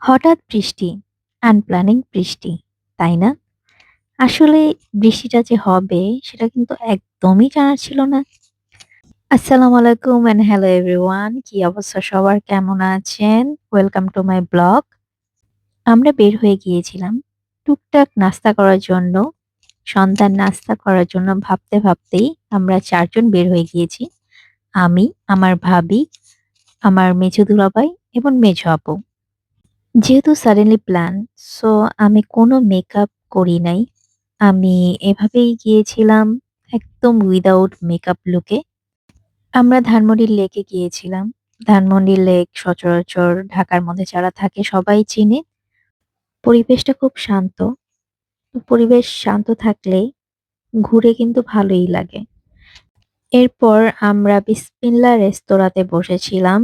হঠাৎ বৃষ্টি, আনপ্ল্যানিং বৃষ্টি, তাই না? আসলে বৃষ্টিটা যে হবে সেটা কিন্তু একদমই জানা ছিল না। আসসালামু আলাইকুম অ্যান্ড হ্যালো এভরিওয়ান। কি অবস্থা সবার? কেমন আছেন? Welcome to my blog. আমরা বের হয়ে গিয়েছিলাম টুকটাক নাস্তা করার জন্য। সন্ধ্যার নাস্তা করার জন্য ভাবতেই আমরা ৪ জন বের হয়ে গিয়েছি। আমি, আমার ভাবি, আমার মেঝো দুলাভাই এবং মেঝো আপু। যেহেতু সাডেনলি প্ল্যান, সো আমি কোনো মেকআপ করি নাই। আমি এভাবেই গিয়েছিলাম একদম উইদাউট মেকআপ লুকে। আমরা ধানমন্ডি লেকে গিয়েছিলাম। ধানমন্ডি লেক সচরাচর ঢাকার মধ্যে যারা থাকে সবাই চিনে। পরিবেশটা খুব শান্ত। তো পরিবেশ শান্ত থাকলে ঘুরে কিন্তু ভালোই লাগে। এরপর আমরা বিসমিল্লাহ রেস্তোরাঁতে বসেছিলাম।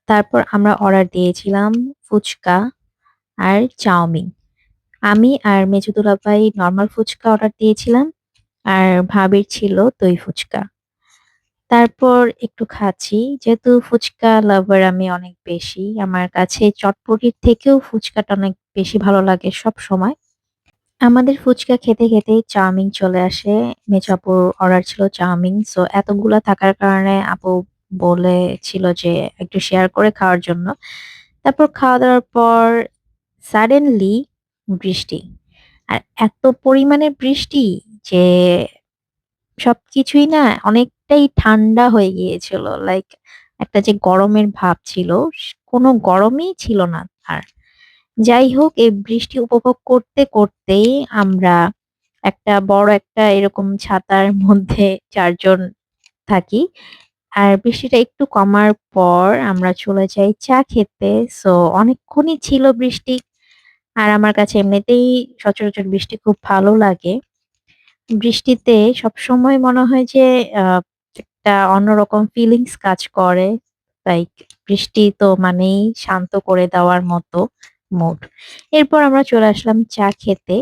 তারপর আমরা অর্ডার দিয়েছিলাম ফুচকা আর চাউমিন। আমি আর মেজো দুলাভাই নরমাল ফুচকা অর্ডার দিয়েছিলাম। আর ভাবির ছিল দই ফুচকা। তারপর একটু খাচ্ছি। যেহেতু ফুচকা লাভার আমি অনেক বেশি। আমার কাছে চটপটির থেকেও ফুচকাটা অনেক বেশি ভালো লাগে সবসময়। আমাদের ফুচকা খেতেই চাউমিন চলে আসে। মেজো আপুর অর্ডার ছিল চাউমিন। সো এতগুলা থাকার কারণে আপু বলেছিল যে একটু শেয়ার করে খাওয়ার জন্য। তারপর খাওয়া-দাওয়ার পর সাডেনলি বৃষ্টি। আর এত পরিমাণে বৃষ্টি যে সবকিছুই না অনেকটাই ঠান্ডা হয়ে গিয়েছিল। লাইক একটা যে গরমের ভাব ছিল, কোনো গরমই ছিল না আর। যাই হোক এই বৃষ্টি উপভোগ করতেই আমরা বড় একটা এরকম ছাতার মধ্যে ৪ জন থাকি। আর বৃষ্টিটা একটু কমার পর আমরা চলে যাই চা খেতে। সো অনেকক্ষণই ছিল বৃষ্টি। আর আমার কাছে এমনিতেই সচরাচর বৃষ্টি খুব ভালো লাগে। বৃষ্টিতে সবসময় মনে হয় যে আ একটা অন্যরকম ফিলিংস কাজ করে। লাইক বৃষ্টি তো মানেই শান্ত করে দেওয়ার মতো মুড। এরপর আমরা চলে আসলাম চা খেতে।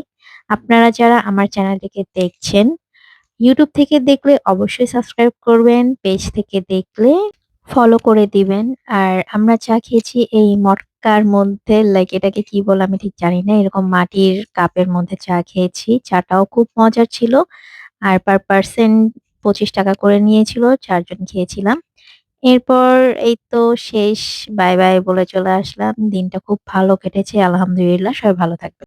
আপনারা যারা আমার চ্যানেলটিকে দেখছেন, YouTube থেকে দেখলে অবশ্যই সাবস্ক্রাইব করবেন। পেজ থেকে দেখলে ফলো করে দিবেন। আর আমরা চা খেয়েছি এই মটকার মধ্যে লাইক এটাকে কি বলে আমি ঠিক জানি না। এরকম মাটির কাপের মধ্যে চা খেয়েছি। চাটাও খুব মজার ছিল। আর পার পারসন ৳২৫ করে নিয়েছিল। ৪ জন খেয়েছিলাম। এরপর এই তো শেষ বাই বলে চলে আসলাম। দিনটা খুব ভালো কেটেছে আলহামদুলিল্লাহ। সবাই ভালো থাকবেন।